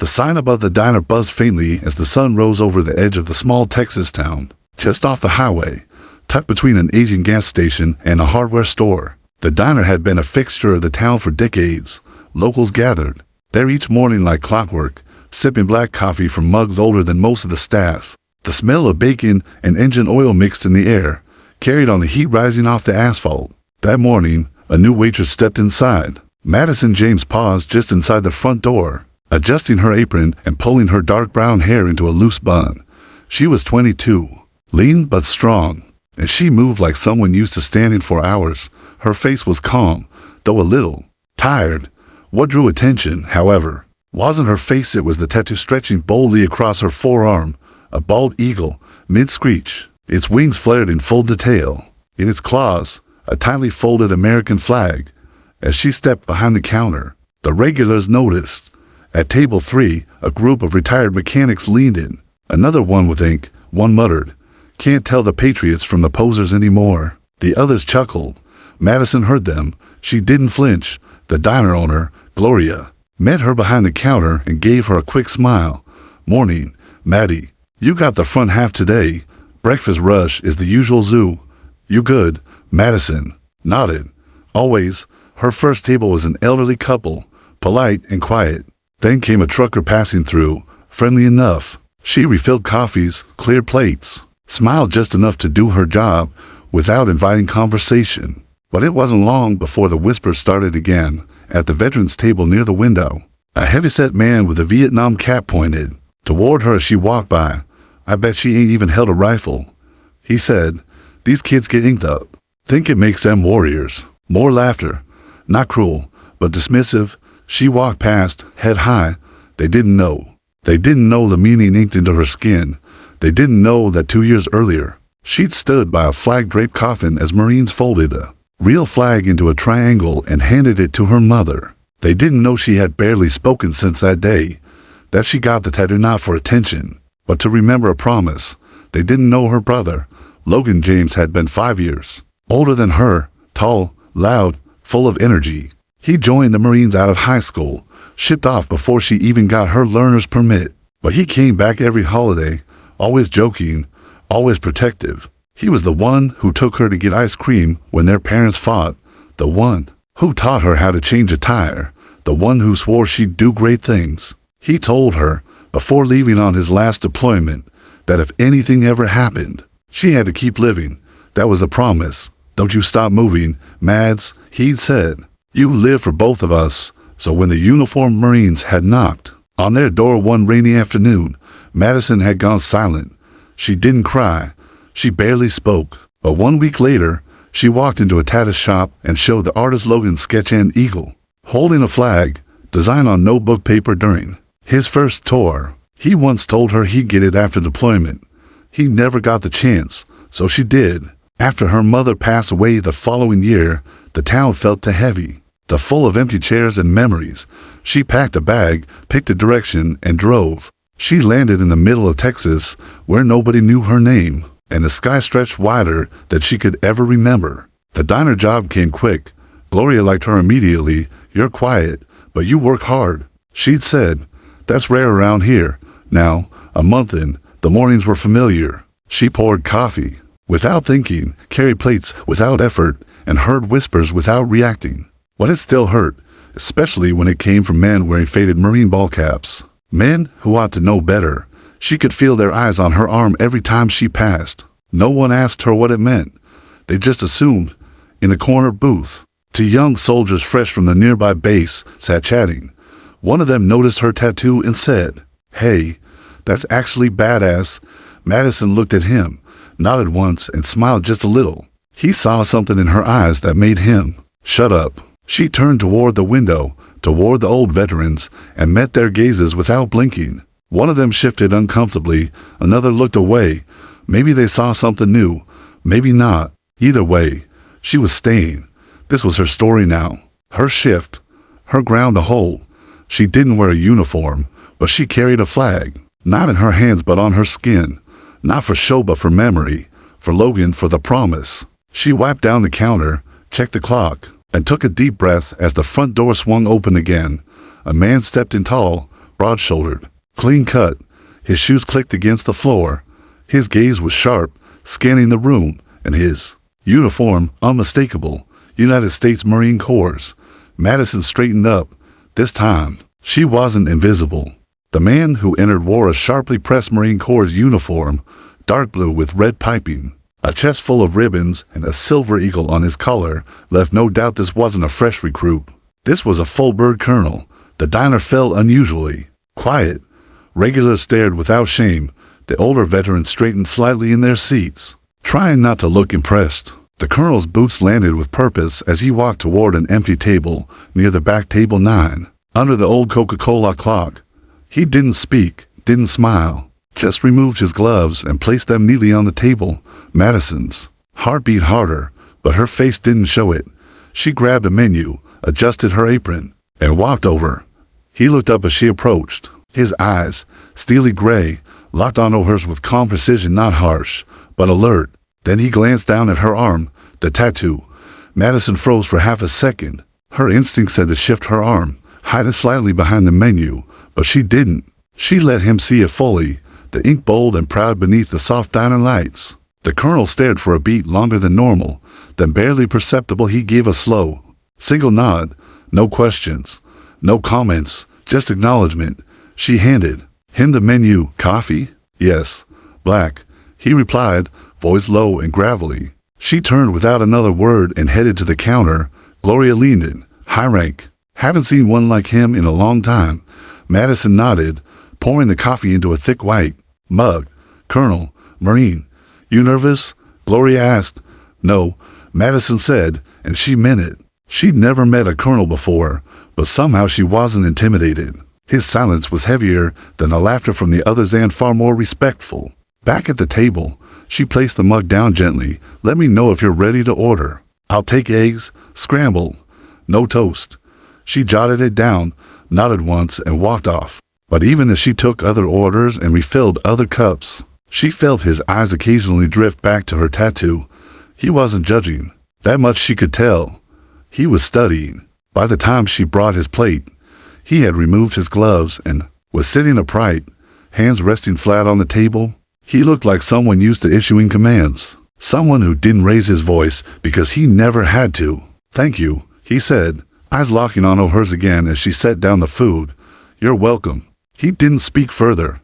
sign above the diner buzzed faintly as the sun rose over the edge of the small Texas town, just off the highway, tucked between an aging gas station and a hardware store. The diner had been a fixture of the town for decades. Locals gathered there each morning like clockwork, sipping black coffee from mugs older than most of the staff. The smell of bacon and engine oil mixed in the air, carried on the heat rising off the asphalt. That morning, a new waitress stepped inside. Madison James paused just inside the front door, adjusting her apron and pulling her dark brown hair into a loose bun. She was 22, lean but strong, and she moved like someone used to standing for hours. Her face was calm, though a little tired. What drew attention, however, wasn't her face, it was the tattoo stretching boldly across her forearm, a bald eagle, mid-screech. Its wings flared in full detail. In its claws, a tightly folded American flag. As she stepped behind the counter, the regulars noticed. At table 3, a group of retired mechanics leaned in. Another one with ink, one muttered, "Can't tell the patriots from the posers anymore." The others chuckled. Madison heard them. She didn't flinch. The diner owner, Gloria, met her behind the counter and gave her a quick smile. "Morning, Maddie. You got the front half today. Breakfast rush is the usual zoo. You good?" Madison nodded. Always. Her first table was an elderly couple, polite and quiet. Then came a trucker passing through, friendly enough. She refilled coffees, cleared plates, smiled just enough to do her job without inviting conversation. But it wasn't long before the whispers started again. At the veterans table near the window, a heavyset man with a Vietnam cap pointed toward her as she walked by. "I bet she ain't even held a rifle," he said. "These kids get inked up. Think it makes them warriors." More laughter. Not cruel, but dismissive. She walked past, head high. They didn't know. They didn't know the meaning inked into her skin. They didn't know that 2 years earlier, she'd stood by a flag-draped coffin as Marines folded a real flag into a triangle and handed it to her mother. They didn't know she had barely spoken since that day, that she got the tattoo not for attention, but to remember a promise. They didn't know her brother, Logan James, had been 5 years older than her, tall, loud, full of energy. He joined the Marines out of high school, shipped off before she even got her learner's permit. But he came back every holiday, always joking, always protective. He was the one who took her to get ice cream when their parents fought, the one who taught her how to change a tire, the one who swore she'd do great things. He told her, before leaving on his last deployment, that if anything ever happened, she had to keep living. That was a promise. "Don't you stop moving, Mads," he'd said. "You live for both of us." So when the uniformed Marines had knocked on their door one rainy afternoon, Madison had gone silent. She didn't cry. She barely spoke. But 1 week later, she walked into a tattoo shop and showed the artist Logan's sketch and eagle, holding a flag, designed on notebook paper during his first tour. He once told her he'd get it after deployment. He never got the chance, so she did. After her mother passed away the following year, the town felt too heavy, too full of empty chairs and memories. She packed a bag, picked a direction, and drove. She landed in the middle of Texas, where nobody knew her name, and the sky stretched wider than she could ever remember. The diner job came quick. Gloria liked her immediately. "You're quiet, but you work hard," she'd said. "That's rare around here." Now, a month in, the mornings were familiar. She poured coffee without thinking, carried plates without effort, and heard whispers without reacting. But it still hurt, especially when it came from men wearing faded Marine ball caps. Men who ought to know better. She could feel their eyes on her arm every time she passed. No one asked her what it meant. They just assumed. In the corner booth, 2 young soldiers fresh from the nearby base sat chatting. One of them noticed her tattoo and said, "Hey, that's actually badass." Madison looked at him, nodded once, and smiled just a little. He saw something in her eyes that made him shut up. She turned toward the window, toward the old veterans, and met their gazes without blinking. One of them shifted uncomfortably, another looked away. Maybe they saw something new, maybe not. Either way, she was staying. This was her story now, her shift, her ground to hold. She didn't wear a uniform, but she carried a flag, not in her hands but on her skin. Not for show but for memory, for Logan, for the promise. She wiped down the counter, checked the clock, and took a deep breath as the front door swung open again. A man stepped in, tall, broad-shouldered, clean-cut. His shoes clicked against the floor. His gaze was sharp, scanning the room, and his uniform unmistakable. United States Marine Corps. Madison straightened up. This time, she wasn't invisible. The man who entered wore a sharply pressed Marine Corps uniform, dark blue with red piping. A chest full of ribbons and a silver eagle on his collar left no doubt this wasn't a fresh recruit. This was a full-bird colonel. The diner felt unusually quiet. Regulars stared without shame. The older veterans straightened slightly in their seats, trying not to look impressed. The colonel's boots landed with purpose as he walked toward an empty table near the back table 9, under the old Coca-Cola clock. He didn't speak, didn't smile, just removed his gloves and placed them neatly on the table. Madison's heart beat harder, but her face didn't show it. She grabbed a menu, adjusted her apron, and walked over. He looked up as she approached. His eyes, steely gray, locked onto hers with calm precision, not harsh, but alert. Then he glanced down at her arm, the tattoo. Madison froze for half a second. Her instinct said to shift her arm, hide it slightly behind the menu, but she didn't. She let him see it fully, the ink bold and proud beneath the soft diner lights. The colonel stared for a beat longer than normal, then barely perceptible he gave a slow, single nod. No questions, no comments, just acknowledgement. She handed him the menu. Coffee? Yes. Black. He replied, voice low and gravelly. She turned without another word and headed to the counter. Gloria leaned in, high rank. Haven't seen one like him in a long time. Madison nodded, pouring the coffee into a thick white mug. Colonel, Marine. You nervous? Gloria asked. No, Madison said, and she meant it. She'd never met a colonel before, but somehow she wasn't intimidated. His silence was heavier than the laughter from the others and far more respectful. Back at the table, she placed the mug down gently. Let me know if you're ready to order. I'll take eggs, scrambled, no toast. She jotted it down, nodded once, and walked off. But even as she took other orders and refilled other cups, she felt his eyes occasionally drift back to her tattoo. He wasn't judging. That much she could tell. He was studying. By the time she brought his plate, he had removed his gloves and was sitting upright, hands resting flat on the table. He looked like someone used to issuing commands, someone who didn't raise his voice because he never had to. Thank you, he said, eyes locking onto hers again as she set down the food. You're welcome. He didn't speak further.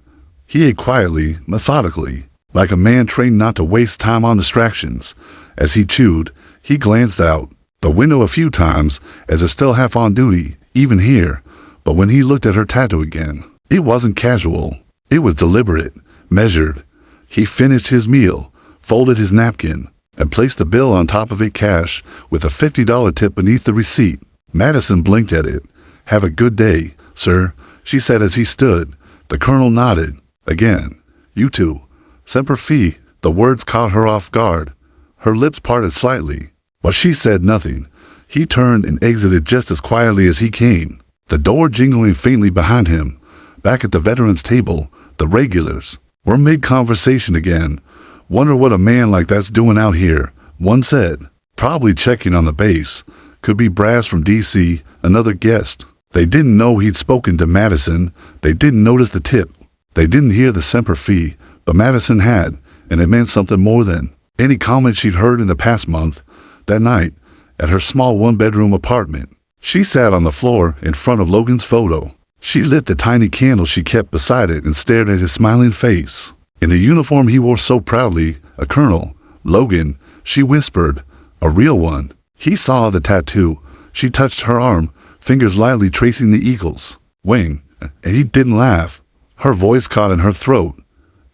He ate quietly, methodically, like a man trained not to waste time on distractions. As he chewed, he glanced out the window a few times as if still half on duty, even here. But when he looked at her tattoo again, it wasn't casual. It was deliberate, measured. He finished his meal, folded his napkin, and placed the bill on top of it cash with a $50 tip beneath the receipt. Madison blinked at it. Have a good day, sir, she said as he stood. The colonel nodded. Again. You too. Semper Fi. The words caught her off guard. Her lips parted slightly, but she said nothing. He turned and exited just as quietly as he came, the door jingling faintly behind him. Back at the veterans' table, the regulars were mid-conversation again. Wonder what a man like that's doing out here, one said. Probably checking on the base. Could be brass from D.C., another guest. They didn't know he'd spoken to Madison. They didn't notice the tip. They didn't hear the Semper Fi, but Madison had, and it meant something more than any comment she'd heard in the past month. That night, at her small one-bedroom apartment, she sat on the floor in front of Logan's photo. She lit the tiny candle she kept beside it and stared at his smiling face. In the uniform he wore so proudly, a colonel, Logan, she whispered, a real one. He saw the tattoo. She touched her arm, fingers lightly tracing the eagle's wing, and he didn't laugh. Her voice caught in her throat.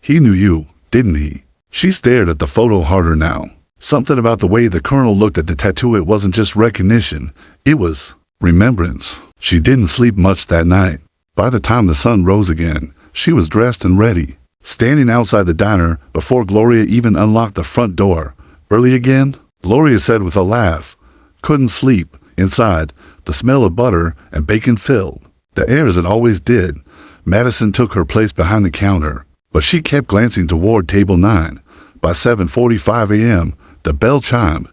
He knew you, didn't he? She stared at the photo harder now. Something about the way the colonel looked at the tattoo, it wasn't just recognition, it was remembrance. She didn't sleep much that night. By the time the sun rose again, she was dressed and ready, standing outside the diner before Gloria even unlocked the front door. Early again? Gloria said with a laugh. Couldn't sleep. Inside, the smell of butter and bacon filled the air as it always did. Madison took her place behind the counter, but she kept glancing toward table 9. By 7:45 a.m., the bell chimed.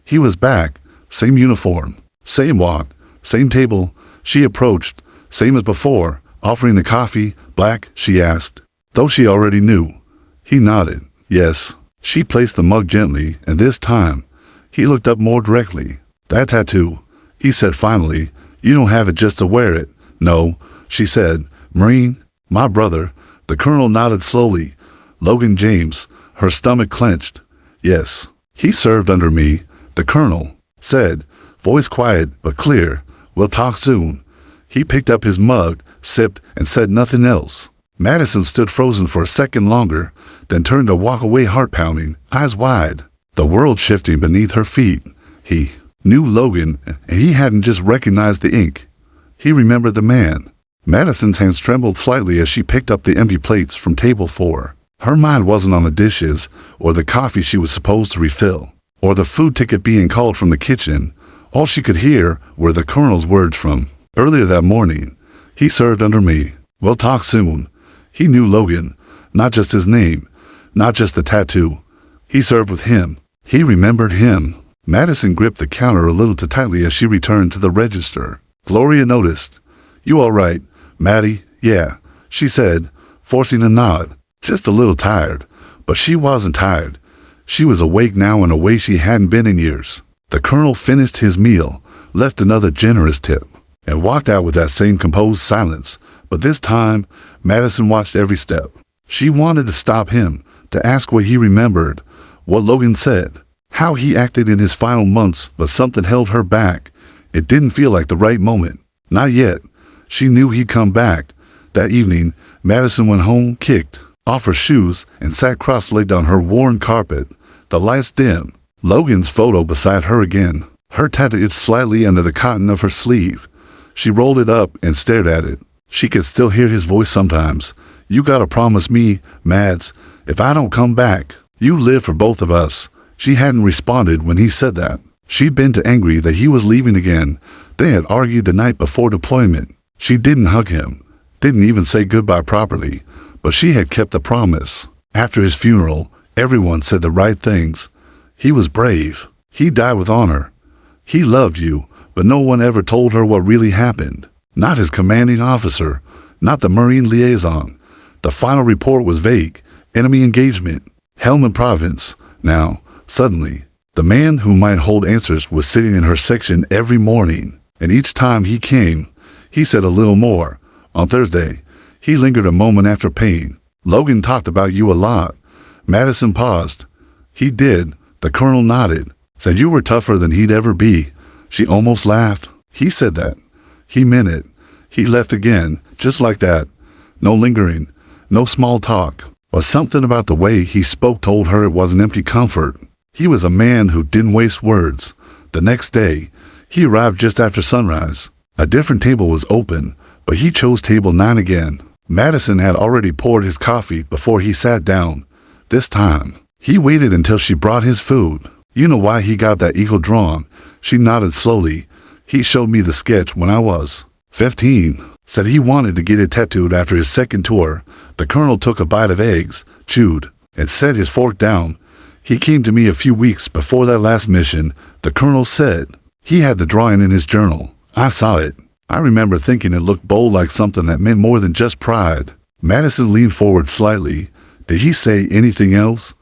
He was back, same uniform, same walk, same table. She approached, same as before, Offering the coffee, black, she asked, though she already knew. He nodded, yes. She placed the mug gently, and this time, he looked up more directly. That tattoo, he said finally, you don't have it just to wear it. No, she said. Marine, my brother. The colonel nodded slowly. Logan James, her stomach clenched. Yes, he served under me, the colonel said, voice quiet but clear. We'll talk soon. He picked up his mug, sipped, and said nothing else. Madison stood frozen for a second longer, then turned to walk away, heart pounding, eyes wide, the world shifting beneath her feet. He knew Logan, and he hadn't just recognized the ink. He remembered the man. Madison's hands trembled slightly as she picked up the empty plates from table 4. Her mind wasn't on the dishes, or the coffee she was supposed to refill, or the food ticket being called from the kitchen. All she could hear were the colonel's words from earlier that morning. He served under me. We'll talk soon. He knew Logan, not just his name, not just the tattoo. He served with him. He remembered him. Madison gripped the counter a little too tightly as she returned to the register. Gloria noticed. You all right, Maddie? Yeah, she said, forcing a nod. Just a little tired. But she wasn't tired. She was awake now in a way she hadn't been in years. The colonel finished his meal, left another generous tip, and walked out with that same composed silence. But this time, Madison watched every step. She wanted to stop him, to ask what he remembered, what Logan said, how he acted in his final months, but something held her back. It didn't feel like the right moment. Not yet. She knew he'd come back. That evening, Madison went home, kicked off her shoes, and sat cross-legged on her worn carpet. The lights dimmed. Logan's photo beside her again. Her tattoo itched slightly under the cotton of her sleeve. She rolled it up and stared at it. She could still hear his voice sometimes. You gotta promise me, Mads, if I don't come back, you live for both of us. She hadn't responded when he said that. She'd been too angry that he was leaving again. They had argued the night before deployment. She didn't hug him, didn't even say goodbye properly, but she had kept the promise. After his funeral, everyone said the right things. He was brave. He died with honor. He loved you, but no one ever told her what really happened. Not his commanding officer, not the Marine liaison. The final report was vague. Enemy engagement. Helmand Province. Now, suddenly, the man who might hold answers was sitting in her section every morning, and each time he came, he said a little more. On Thursday, he lingered a moment after paying. Logan talked about you a lot. Madison paused. He did. The colonel nodded. Said you were tougher than he'd ever be. She almost laughed. He said that. He meant it. He left again, just like that. No lingering, no small talk. But something about the way he spoke told her it wasn't empty comfort. He was a man who didn't waste words. The next day, he arrived just after sunrise. A different table was open, but he chose table 9 again. Madison had already poured his coffee before he sat down. This time, he waited until she brought his food. You know why he got that eagle drawn? She nodded slowly. He showed me the sketch when I was 15. Said he wanted to get it tattooed after his second tour. The colonel took a bite of eggs, chewed, and set his fork down. He came to me a few weeks before that last mission, the colonel said. He had the drawing in his journal. I saw it. I remember thinking it looked bold, like something that meant more than just pride. Madison leaned forward slightly. Did he say anything else?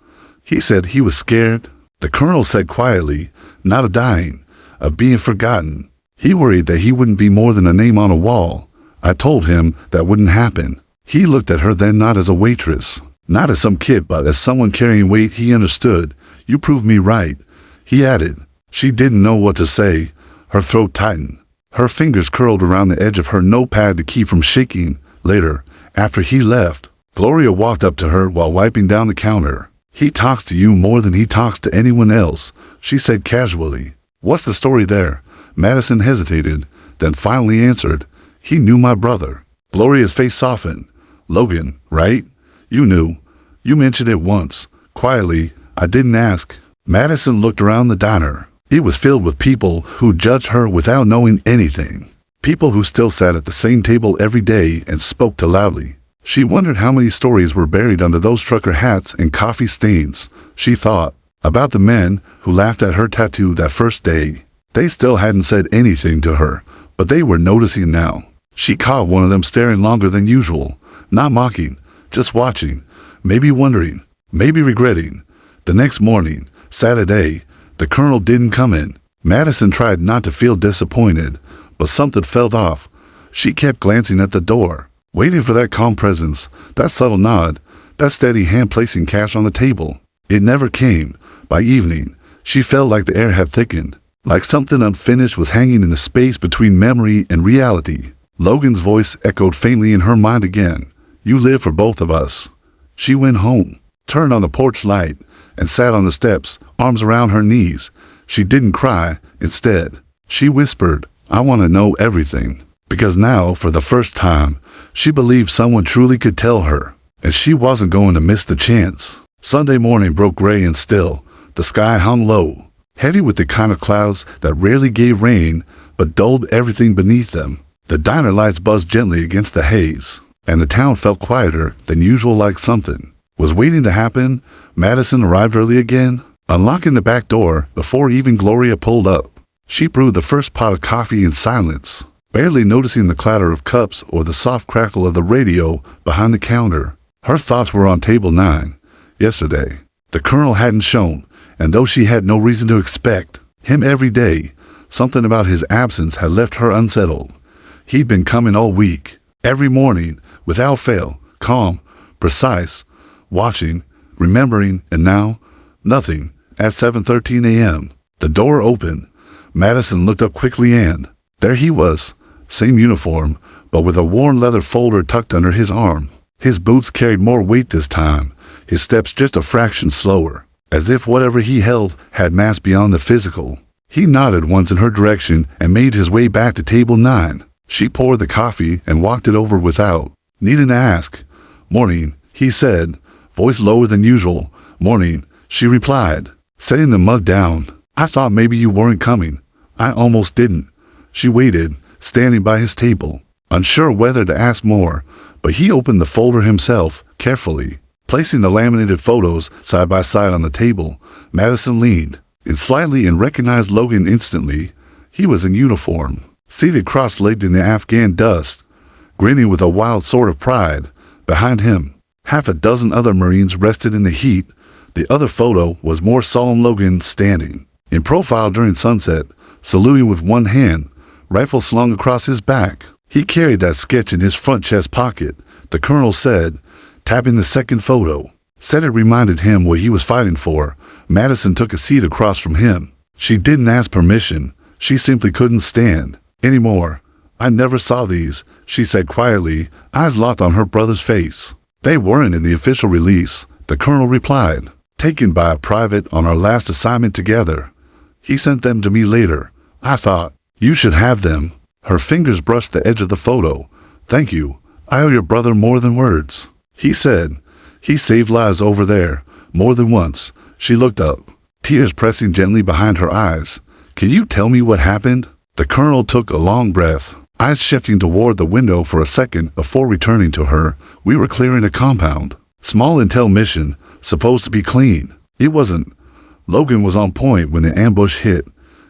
He said he was scared. The colonel said quietly, not of dying, of being forgotten. He worried that he wouldn't be more than a name on a wall. I told him that wouldn't happen. He looked at her then, not as a waitress, not as some kid, but as someone carrying weight. He understood. You proved me right, he added. She didn't know what to say. Her throat tightened. Her fingers curled around the edge of her notepad to keep from shaking. Later, after he left, Gloria walked up to her while wiping down the counter. He talks to you more than he talks to anyone else, she said casually. What's the story there? Madison hesitated, then finally answered. He knew my brother. Gloria's face softened. Logan, right? You knew. You mentioned it once. Quietly, I didn't ask. Madison looked around the diner. It was filled with people who judged her without knowing anything. People who still sat at the same table every day and spoke too loudly. She wondered how many stories were buried under those trucker hats and coffee stains. She thought about the men who laughed at her tattoo that first day. They still hadn't said anything to her, but they were noticing now. She caught one of them staring longer than usual, not mocking, just watching, maybe wondering, maybe regretting. The next morning, Saturday, the colonel didn't come in. Madison tried not to feel disappointed, but something felt off. She kept glancing at the door, waiting for that calm presence, that subtle nod, that steady hand placing cash on the table. It never came. By evening, she felt like the air had thickened, like something unfinished was hanging in the space between memory and reality. Logan's voice echoed faintly in her mind again. You live for both of us. She went home, turned on the porch light, and sat on the steps, arms around her knees. She didn't cry. Instead, she whispered, I want to know everything. Because now, for the first time, she believed someone truly could tell her, and she wasn't going to miss the chance. Sunday morning broke gray and still. The sky hung low, heavy with the kind of clouds that rarely gave rain, but dulled everything beneath them. The diner lights buzzed gently against the haze, and the town felt quieter than usual, like something was waiting to happen. Madison arrived early again, unlocking the back door before even Gloria pulled up. She brewed the first pot of coffee in silence, barely noticing the clatter of cups or the soft crackle of the radio behind the counter. Her thoughts were on table 9. Yesterday, the colonel hadn't shown, and though she had no reason to expect him every day, something about his absence had left her unsettled. He'd been coming all week, every morning, without fail, calm, precise, watching, remembering, and now, nothing. At 7:13 a.m., the door opened. Madison looked up quickly and there he was, same uniform, but with a worn leather folder tucked under his arm. His boots carried more weight this time, his steps just a fraction slower, as if whatever he held had mass beyond the physical. He nodded once in her direction and made his way back to table 9. She poured the coffee and walked it over without needing to ask. Morning, he said, voice lower than usual. Morning, she replied, setting the mug down. I thought maybe you weren't coming. I almost didn't. She waited, standing by his table, unsure whether to ask more, but he opened the folder himself, carefully. Placing the laminated photos side by side on the table, Madison leaned in slightly and recognized Logan instantly. He was in uniform, seated cross-legged in the Afghan dust, grinning with a wild sort of pride. Behind him, half a dozen other Marines rested in the heat. The other photo was more solemn, Logan standing in profile during sunset, saluting with one hand, rifle slung across his back. He carried that sketch in his front chest pocket, the colonel said, tapping the second photo. Said it reminded him what he was fighting for. Madison took a seat across from him. She didn't ask permission. She simply couldn't stand anymore. I never saw these, she said quietly, eyes locked on her brother's face. They weren't in the official release, the colonel replied. Taken by a private on our last assignment together. He sent them to me later. I thought, you should have them. Her fingers brushed the edge of the photo. Thank you. I owe your brother more than words. He said, he saved lives over there, more than once. She looked up, tears pressing gently behind her eyes. Can you tell me what happened? The colonel took a long breath, eyes shifting toward the window for a second before returning to her. We were clearing a compound. Small intel mission, supposed to be clean. It wasn't. Logan was on point when the ambush hit.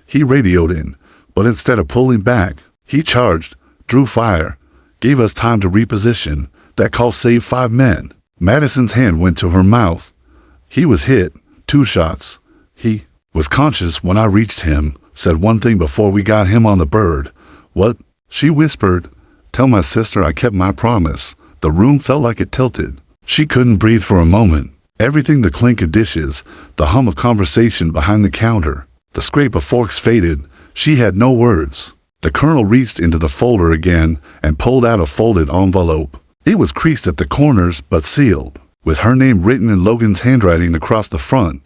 He radioed in, but instead of pulling back, he charged, drew fire, gave us time to reposition. That call saved 5 men. Madison's hand went to her mouth. He was hit, 2 shots. He was conscious when I reached him, said one thing before we got him on the bird. What? She whispered. Tell my sister I kept my promise. The room felt like it tilted. She couldn't breathe for a moment. Everything, the clink of dishes, the hum of conversation behind the counter, the scrape of forks faded. She had no words. The colonel reached into the folder again and pulled out a folded envelope. It was creased at the corners but sealed, with her name written in Logan's handwriting across the front.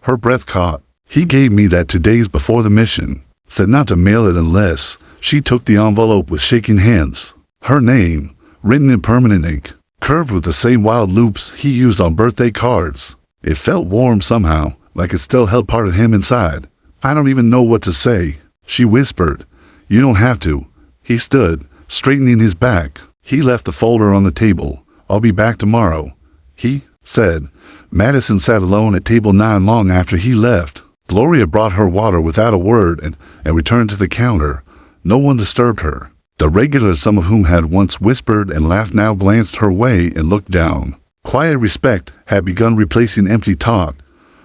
Her breath caught. He gave me that 2 days before the mission. Said not to mail it unless. She took the envelope with shaking hands. Her name, written in permanent ink, curved with the same wild loops he used on birthday cards. It felt warm somehow, like it still held part of him inside. I don't even know what to say, she whispered. You don't have to. He stood, straightening his back. He left the folder on the table. I'll be back tomorrow, he said. Madison sat alone at table 9 long after he left. Gloria brought her water without a word and returned to the counter. No one disturbed her. The regulars, some of whom had once whispered and laughed, now glanced her way and looked down. Quiet respect had begun replacing empty talk.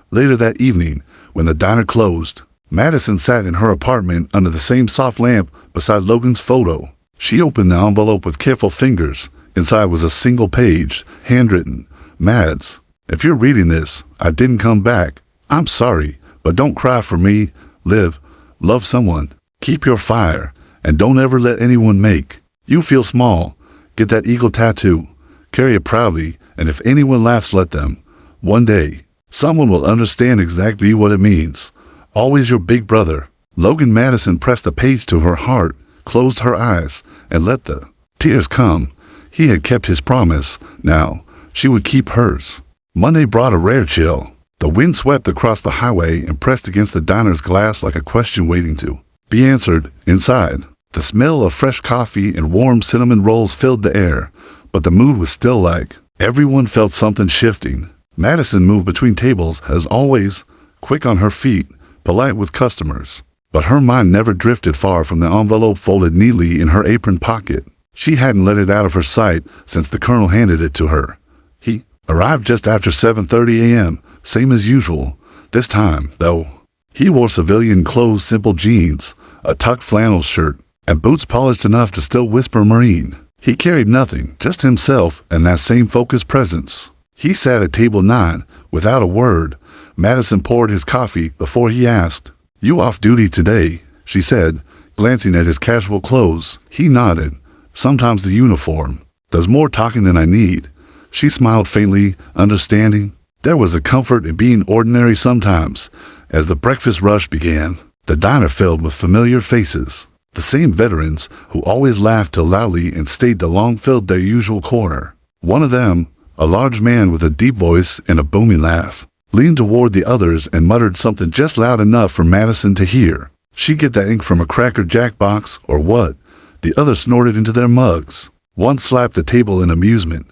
Later that evening, when the diner closed, Madison sat in her apartment under the same soft lamp beside Logan's photo. She opened the envelope with careful fingers. Inside was a single page, handwritten. Mads, if you're reading this, I didn't come back. I'm sorry, but don't cry for me. Live, love someone, keep your fire, and don't ever let anyone make you feel small. Get that eagle tattoo, carry it proudly, and if anyone laughs, let them. One day, someone will understand exactly what it means. Always your big brother. Logan. Madison pressed the page to her heart, closed her eyes, and let the tears come. He had kept his promise. Now, she would keep hers. Monday brought a rare chill. The wind swept across the highway and pressed against the diner's glass like a question waiting to be answered. Inside, the smell of fresh coffee and warm cinnamon rolls filled the air, but the mood was still like everyone felt something shifting. Madison moved between tables as always, quick on her feet, polite with customers. But her mind never drifted far from the envelope folded neatly in her apron pocket. She hadn't let it out of her sight since the colonel handed it to her. He arrived just after 7:30 a.m., same as usual. This time, though, he wore civilian clothes, simple jeans, a tucked flannel shirt, and boots polished enough to still whisper Marine. He carried nothing, just himself and that same focused presence. He sat at table 9, without a word. Madison poured his coffee before he asked, "You off duty today?" she said, glancing at his casual clothes. He nodded. "Sometimes the uniform does more talking than I need." She smiled faintly, understanding. There was a comfort in being ordinary sometimes. As the breakfast rush began, the diner filled with familiar faces. The same veterans who always laughed till loudly and stayed till long filled their usual corner. One of them, a large man with a deep voice and a booming laugh, leaned toward the others and muttered something just loud enough for Madison to hear. "She get that ink from a Cracker Jack box, or what?" The others snorted into their mugs. One slapped the table in amusement.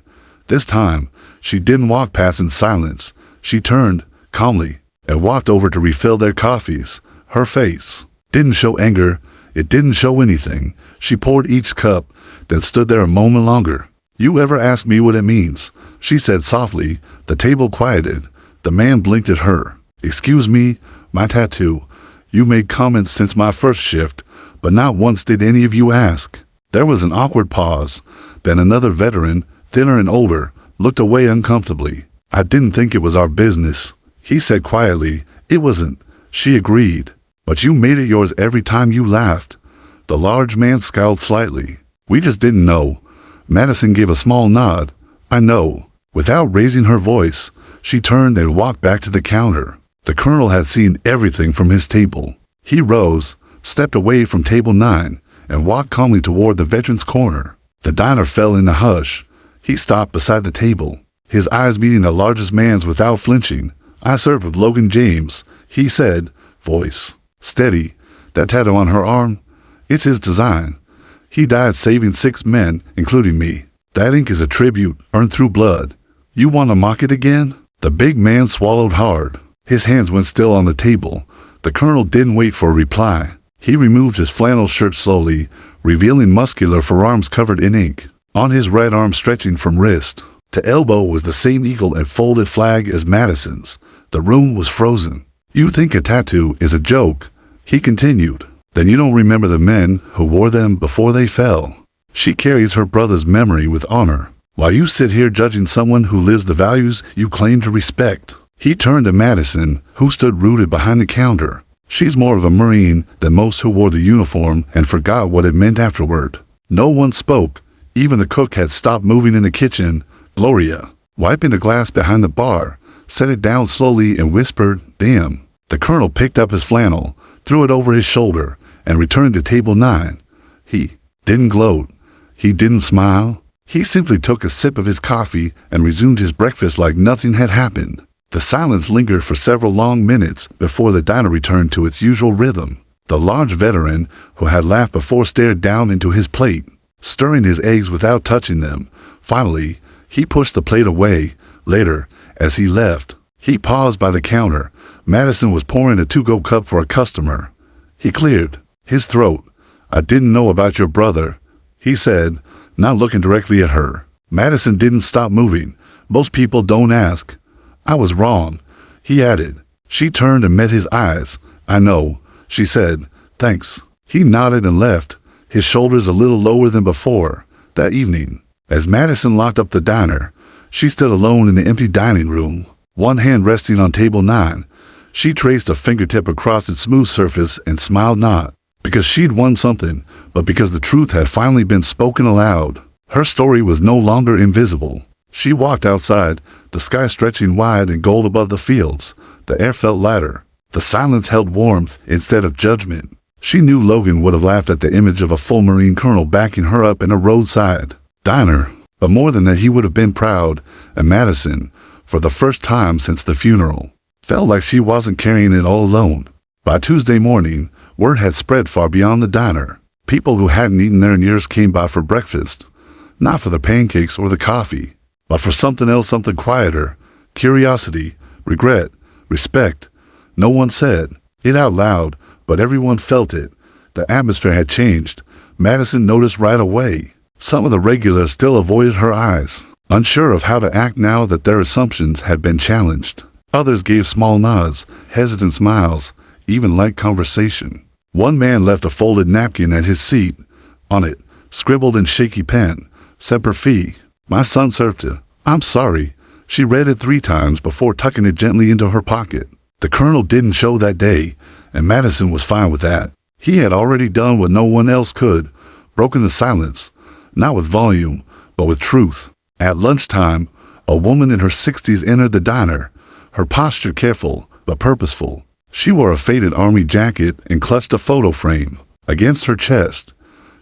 This time, she didn't walk past in silence. She turned, calmly, and walked over to refill their coffees. Her face didn't show anger. It didn't show anything. She poured each cup, then stood there a moment longer. "You ever ask me what it means?" she said softly. The table quieted. The man blinked at her. "Excuse me, my tattoo. You made comments since my first shift, but not once did any of you ask." There was an awkward pause. Then another veteran, thinner and older, looked away uncomfortably. "I didn't think it was our business," he said quietly. "It wasn't," she agreed. "But you made it yours every time you laughed." The large man scowled slightly. "We just didn't know." Madison gave a small nod. "I know." Without raising her voice, she turned and walked back to the counter. The colonel had seen everything from his table. He rose, stepped away from table 9, and walked calmly toward the veteran's corner. The diner fell in a hush. He stopped beside the table, his eyes meeting the largest man's without flinching. "I served with Logan James," he said, voice steady. "That tattoo on her arm, it's his design. He died saving 6 men, including me. That ink is a tribute earned through blood. You want to mock it again?" The big man swallowed hard. His hands went still on the table. The colonel didn't wait for a reply. He removed his flannel shirt slowly, revealing muscular forearms covered in ink. On his right arm, stretching from wrist to elbow, was the same eagle and folded flag as Madison's. The room was frozen. "You think a tattoo is a joke," he continued. "Then you don't remember the men who wore them before they fell. She carries her brother's memory with honor, while you sit here judging someone who lives the values you claim to respect." He turned to Madison, who stood rooted behind the counter. "She's more of a Marine than most who wore the uniform and forgot what it meant afterward." No one spoke. Even the cook had stopped moving in the kitchen. Gloria, wiping the glass behind the bar, set it down slowly and whispered, "Damn." The colonel picked up his flannel, threw it over his shoulder, and returned to table 9. He didn't gloat. He didn't smile. He simply took a sip of his coffee and resumed his breakfast like nothing had happened. The silence lingered for several long minutes before the diner returned to its usual rhythm. The large veteran who had laughed before stared down into his plate, stirring his eggs without touching them. Finally, he pushed the plate away. Later, as he left, he paused by the counter. Madison was pouring a to-go cup for a customer. He cleared his throat. "I didn't know about your brother, he said, not looking directly at her. Madison didn't stop moving. Most people don't ask. I was wrong, he added. She turned and met his eyes. I know, she said. Thanks. He nodded and left, his shoulders a little lower than before. That evening, as Madison locked up the diner, she stood alone in the empty dining room, one hand resting on table 9. She traced a fingertip across its smooth surface and smiled, not because she'd won something, but because the truth had finally been spoken aloud. Her story was no longer invisible. She walked outside, the sky stretching wide in gold above the fields. The air felt lighter. The silence held warmth instead of judgment. She knew Logan would have laughed at the image of a full Marine colonel backing her up in a roadside diner. But more than that, he would have been proud, and Madison, for the first time since the funeral, felt like she wasn't carrying it all alone. By Tuesday morning, word had spread far beyond the diner. People who hadn't eaten there in years came by for breakfast, not for the pancakes or the coffee, but for something else, something quieter. Curiosity, regret, respect. No one said it out loud, but everyone felt it. The atmosphere had changed. Madison noticed right away. Some of the regulars still avoided her eyes, unsure of how to act now that their assumptions had been challenged. Others gave small nods, hesitant smiles, even light conversation. One man left a folded napkin at his seat. On it, scribbled in shaky pen, Semper Fi. My son served it. I'm sorry. She read it 3 times before tucking it gently into her pocket. The colonel didn't show that day, and Madison was fine with that. He had already done what no one else could, broken the silence, not with volume, but with truth. At lunchtime, a woman in her 60s entered the diner, her posture careful but purposeful. She wore a faded army jacket and clutched a photo frame against her chest.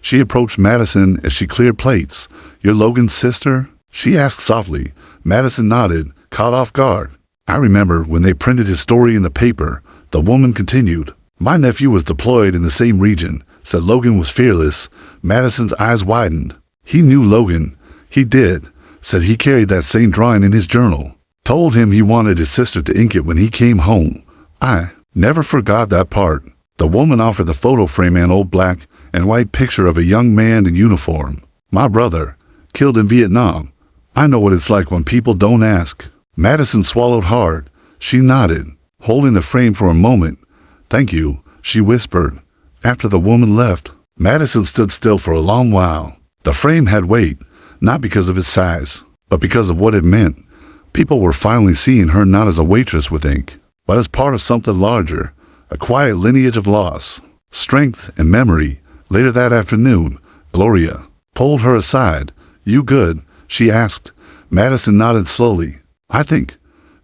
She approached Madison as she cleared plates. "You're Logan's sister?" she asked softly. Madison nodded, caught off guard. "I remember when they printed his story in the paper," the woman continued. "My nephew was deployed in the same region, said Logan was fearless." Madison's eyes widened. "He knew Logan." "He did. Said he carried that same drawing in his journal. Told him he wanted his sister to ink it when he came home. I never forgot that part." The woman offered the photo frame an old black and white picture of a young man in uniform. "My brother, killed in Vietnam. I know what it's like when people don't ask." Madison swallowed hard. She nodded, holding the frame for a moment. "Thank you," she whispered. After the woman left, Madison stood still for a long while. The frame had weight, not because of its size, but because of what it meant. People were finally seeing her not as a waitress with ink, but as part of something larger, a quiet lineage of loss, strength, and memory. Later that afternoon, Gloria pulled her aside. "You good?" she asked. Madison nodded slowly. "I think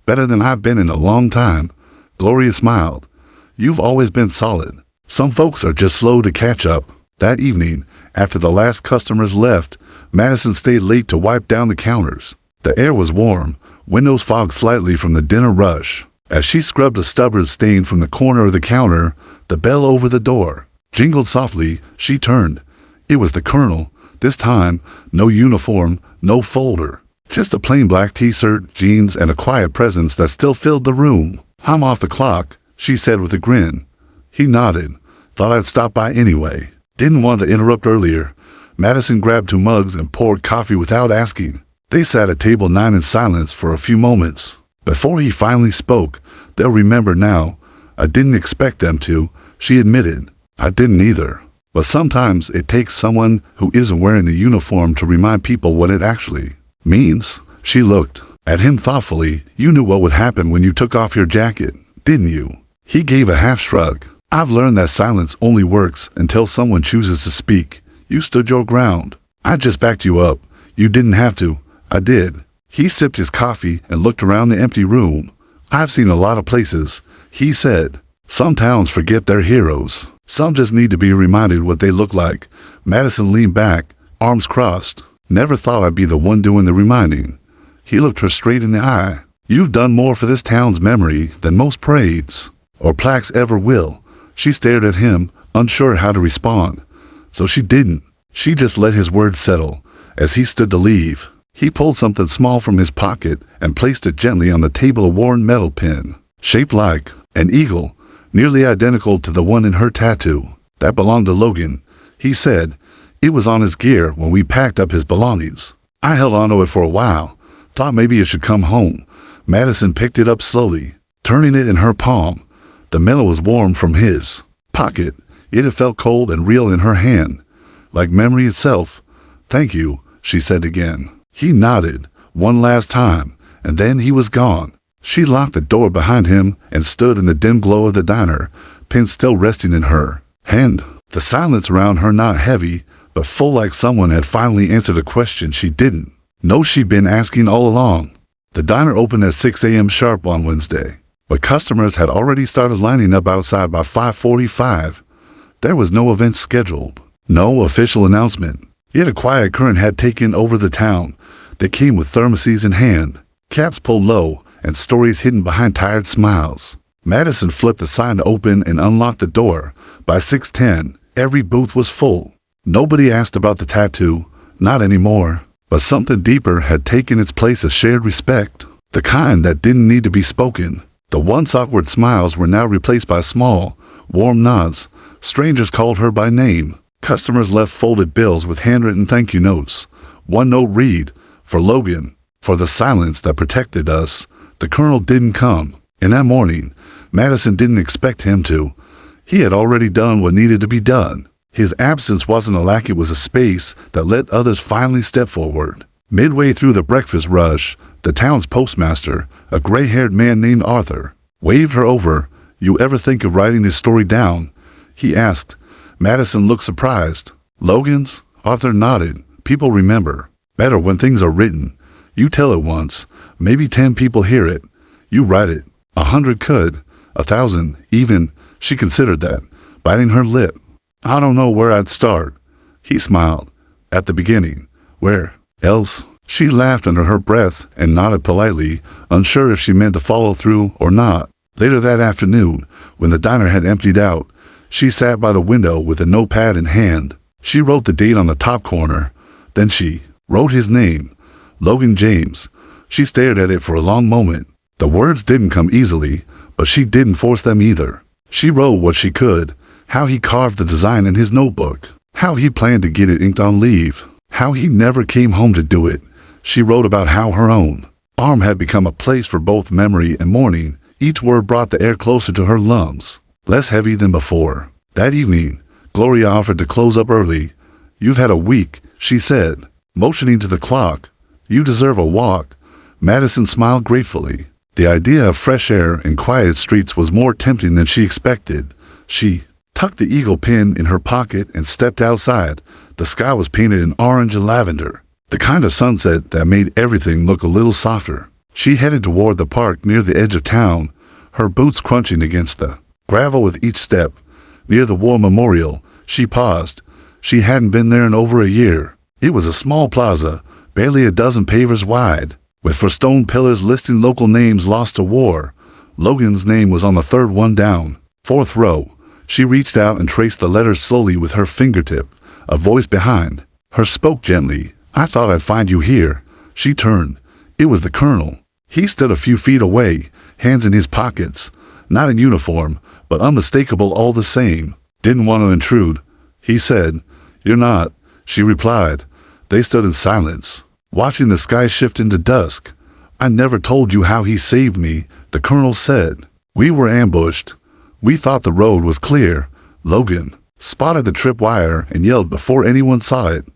better than I've been in a long time." Gloria smiled. "You've always been solid. Some folks are just slow to catch up." That evening, after the last customers left, Madison stayed late to wipe down the counters. The air was warm, windows fogged slightly from the dinner rush. As she scrubbed a stubborn stain from the corner of the counter, the bell over the door jingled softly. She turned. It was the colonel. This time, no uniform, no folder. Just a plain black t-shirt, jeans, and a quiet presence that still filled the room. "I'm off the clock," she said with a grin. He nodded. "Thought I'd stop by anyway. Didn't want to interrupt earlier." Madison grabbed 2 mugs and poured coffee without asking. They sat at table 9 in silence for a few moments. Before he finally spoke, "They'll remember now. I didn't expect them to," she admitted. "I didn't either. But sometimes it takes someone who isn't wearing the uniform to remind people what it actually means." She looked at him thoughtfully. "You knew what would happen when you took off your jacket, didn't you?" He gave a half shrug. "I've learned that silence only works until someone chooses to speak. You stood your ground. I just backed you up. You didn't have to." "I did." He sipped his coffee and looked around the empty room. "I've seen a lot of places," he said. "Some towns forget their heroes. Some just need to be reminded what they look like." Madison leaned back, arms crossed. "Never thought I'd be the one doing the reminding." He looked her straight in the eye. "You've done more for this town's memory than most parades or plaques ever will." She stared at him, unsure how to respond. So she didn't. She just let his words settle. As he stood to leave, he pulled something small from his pocket and placed it gently on the table, a worn metal pin, shaped like an eagle, nearly identical to the one in her tattoo. "That belonged to Logan," he said. It was on his gear when we packed up his belongings. I held onto it for a while, thought maybe it should come home. Madison picked it up slowly, turning it in her palm. The metal was warm from his pocket. It had felt cold and real in her hand, like memory itself. "Thank you," she said again. He nodded one last time, and then he was gone. She locked the door behind him and stood in the dim glow of the diner, pin still resting in her hand. The silence around her not heavy, but full, like someone had finally answered a question she didn't know she'd been asking all along. The diner opened at 6 a.m. sharp on Wednesday, but customers had already started lining up outside by 5:45. There was no event scheduled, no official announcement, yet a quiet current had taken over the town. They came with thermoses in hand, caps pulled low, and stories hidden behind tired smiles. Madison flipped the sign open and unlocked the door. By 6:10, every booth was full. Nobody asked about the tattoo, not anymore. But something deeper had taken its place, a shared respect, the kind that didn't need to be spoken. The once awkward smiles were now replaced by small, warm nods. Strangers called her by name. Customers left folded bills with handwritten thank you notes. One note read, "For Logan, for the silence that protected us." The Colonel didn't come, and that morning, Madison didn't expect him to. He had already done what needed to be done. His absence wasn't a lack, it was a space that let others finally step forward. Midway through the breakfast rush, the town's postmaster, a gray-haired man named Arthur, waved her over. "You ever think of writing his story down?" he asked. Madison looked surprised. "Logan's?" Arthur nodded. "People remember. Better when things are written. You tell it once, maybe 10 people hear it. You write it. 100 could. 1,000, even." She considered that, biting her lip. "I don't know where I'd start." He smiled. "At the beginning. Where else?" She laughed under her breath and nodded politely, unsure if she meant to follow through or not. Later that afternoon, when the diner had emptied out, she sat by the window with a notepad in hand. She wrote the date on the top corner. Then she wrote his name, Logan James. She stared at it for a long moment. The words didn't come easily, but she didn't force them either. She wrote what she could, how he carved the design in his notebook, how he planned to get it inked on leave, how he never came home to do it. She wrote about how her own arm had become a place for both memory and mourning. Each word brought the air closer to her lungs, less heavy than before. That evening, Gloria offered to close up early. "You've had a week," she said, motioning to the clock. "You deserve a walk." Madison smiled gratefully. The idea of fresh air and quiet streets was more tempting than she expected. She tucked the eagle pin in her pocket and stepped outside. The sky was painted in orange and lavender, the kind of sunset that made everything look a little softer. She headed toward the park near the edge of town, her boots crunching against the gravel with each step. Near the war memorial, she paused. She hadn't been there in over a year. It was a small plaza, barely a dozen pavers wide, with 4 stone pillars listing local names lost to war. Logan's name was on the 3rd one down, 4th row. She reached out and traced the letters slowly with her fingertip. A voice behind her spoke gently. "I thought I'd find you here." She turned. It was the Colonel. He stood a few feet away, hands in his pockets. Not in uniform, but unmistakable all the same. "Didn't want to intrude," he said. "You're not," she replied. They stood in silence, watching the sky shift into dusk. "I never told you how he saved me," the Colonel said. "We were ambushed. We thought the road was clear. Logan spotted the tripwire and yelled before anyone saw it.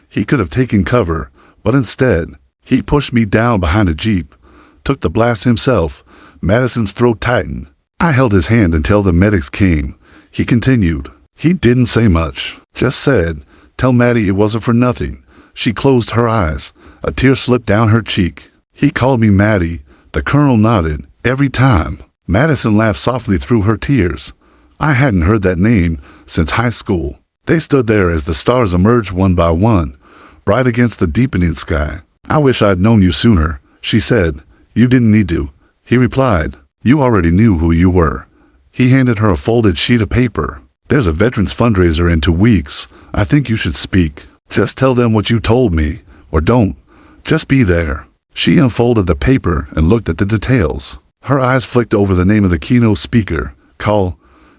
He could have taken cover, but instead, he pushed me down behind a jeep, took the blast himself." Madison's throat tightened. "I held his hand until the medics came," he continued. "He didn't say much, just said, 'Tell Maddie it wasn't for nothing.'" She closed her eyes. A tear slipped down her cheek. "He called me Maddie." The Colonel nodded. "Every time." Madison laughed softly through her tears. "I hadn't heard that name since high school." They stood there as the stars emerged one by one, bright against the deepening sky. "I wish I'd known you sooner," she said. "You didn't need to," he replied. "You already knew who you were." He handed her a folded sheet of paper. "There's a veterans fundraiser in 2 weeks. I think you should speak. Just tell them what you told me, or don't. Just be there." She unfolded the paper and looked at the details. Her eyes flicked over the name of the keynote speaker. "Call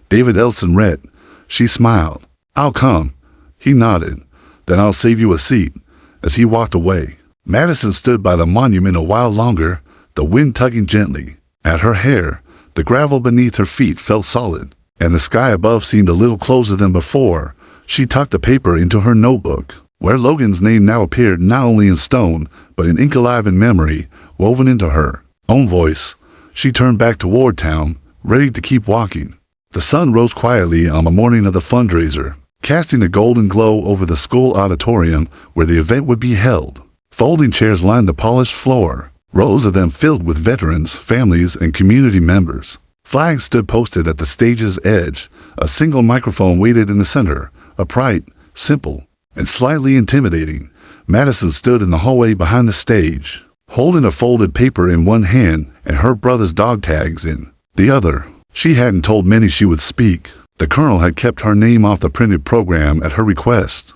David Elson Rhett." She smiled. "I'll come." He nodded. Then I'll save you a seat." As he walked away, Madison stood by the monument a while longer, the wind tugging gently at her hair. The gravel beneath her feet felt solid, and the sky above seemed a little closer than before. She tucked the paper into her notebook, where Logan's name now appeared not only in stone, but in ink alive in memory, woven into her own voice. She turned back toward town, ready to keep walking. The sun rose quietly on the morning of the fundraiser, casting a golden glow over the school auditorium where the event would be held. Folding chairs lined the polished floor, rows of them filled with veterans, families, and community members. Flags stood posted at the stage's edge. A single microphone waited in the center, upright, simple, and slightly intimidating. Madison stood in the hallway behind the stage, holding a folded paper in one hand and her brother's dog tags in the other. She hadn't told many she would speak. The colonel had kept her name off the printed program at her request.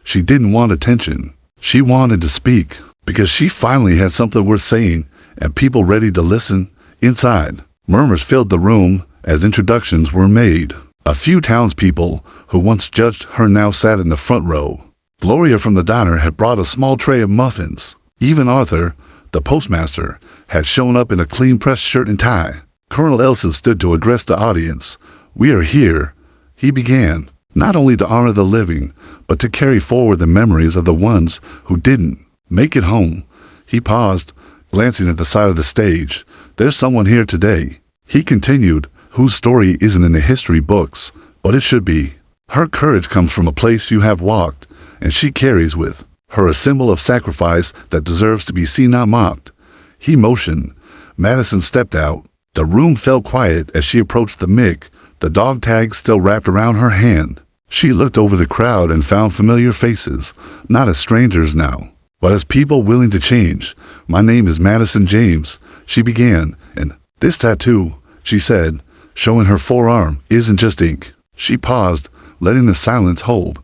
She didn't want attention. She wanted to speak, because she finally had something worth saying, and people ready to listen. Inside, murmurs filled the room as introductions were made. A few townspeople who once judged her now sat in the front row. Gloria from the diner had brought a small tray of muffins. Even Arthur, the postmaster, had shown up in a clean-pressed shirt and tie. Colonel Elson stood to address the audience. "We are here," he began, "not only to honor the living, but to carry forward the memories of the ones who didn't make it home." He paused, glancing at the side of the stage. "There's someone here today," he continued, "whose story isn't in the history books, but it should be. Her courage comes from a place you have walked, and she carries with her a symbol of sacrifice that deserves to be seen, not mocked." He motioned. Madison stepped out. The room fell quiet as she approached the mic, the dog tag still wrapped around her hand. She looked over the crowd and found familiar faces, not as strangers now, but as people willing to change. "My name is Madison James," she began, "and this tattoo," she said, showing her forearm, "isn't just ink." She paused, letting the silence hold.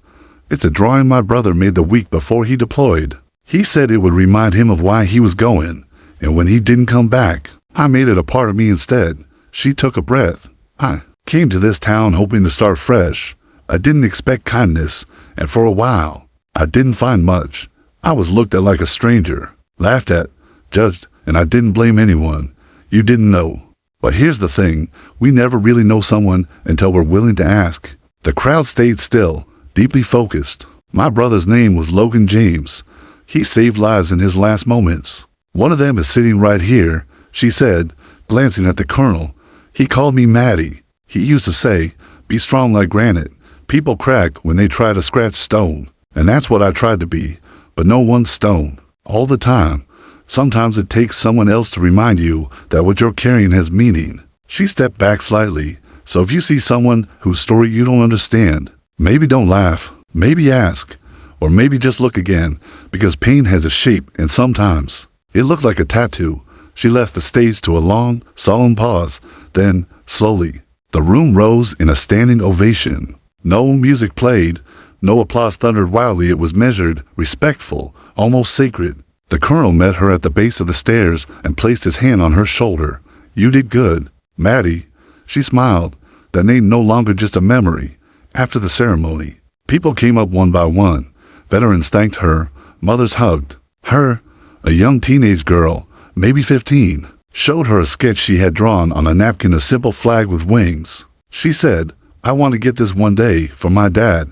"It's a drawing my brother made the week before he deployed. He said it would remind him of why he was going, and when he didn't come back, I made it a part of me instead." She took a breath. "I came to this town hoping to start fresh. I didn't expect kindness, and for a while, I didn't find much. I was looked at like a stranger, laughed at, judged, and I didn't blame anyone. You didn't know. But here's the thing, we never really know someone until we're willing to ask." The crowd stayed still, deeply focused. "My brother's name was Logan James. He saved lives in his last moments. One of them is sitting right here," she said, glancing at the colonel. "He called me Maddie. He used to say, 'Be strong like granite. People crack when they try to scratch stone.' And that's what I tried to be, but no one's stone. All the time. Sometimes it takes someone else to remind you that what you're carrying has meaning." She stepped back slightly. "So if you see someone whose story you don't understand, maybe don't laugh, maybe ask, or maybe just look again, because pain has a shape, and sometimes it looked like a tattoo." She left the stage to a long, solemn pause. Then, slowly, the room rose in a standing ovation. No music played, no applause thundered wildly. It was measured, respectful, almost sacred. The colonel met her at the base of the stairs and placed his hand on her shoulder. "You did good, Maddie." She smiled. That name no longer just a memory. After the ceremony, people came up one by one. Veterans thanked her. Mothers hugged her. A young teenage girl, maybe 15, showed her a sketch she had drawn on a napkin, a simple flag with wings. She said, "I want to get this one day for my dad."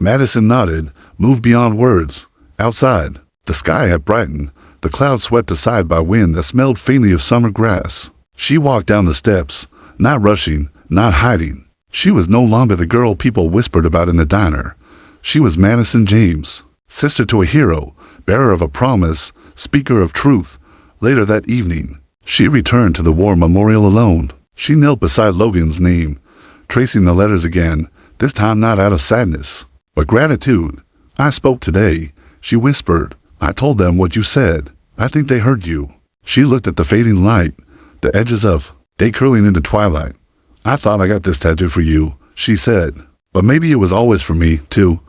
Madison nodded, moved beyond words. Outside, the sky had brightened, the clouds swept aside by wind that smelled faintly of summer grass. She walked down the steps, not rushing, not hiding. She was no longer the girl people whispered about in the diner. She was Madison James, sister to a hero, bearer of a promise, speaker of truth. Later that evening, she returned to the war memorial alone. She knelt beside Logan's name, tracing the letters again, this time not out of sadness, but gratitude. "I spoke today," she whispered. "I told them what you said. I think they heard you." She looked at the fading light, the edges of day curling into twilight. "I thought I got this tattoo for you," she said. "But maybe it was always for me, too."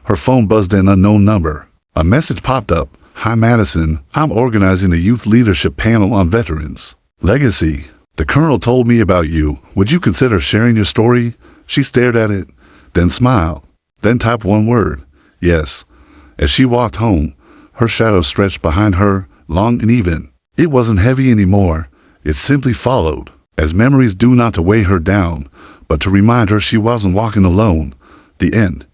Her phone buzzed an unknown number. A message popped up. "Hi Madison, I'm organizing a youth leadership panel on veterans legacy. The colonel told me about you. Would you consider sharing your story?" She stared at it, then smiled, then typed one word. "Yes." As she walked home, her shadow stretched behind her, long and even. It wasn't heavy anymore. It simply followed, as memories do not to weigh her down, but to remind her she wasn't walking alone. The end.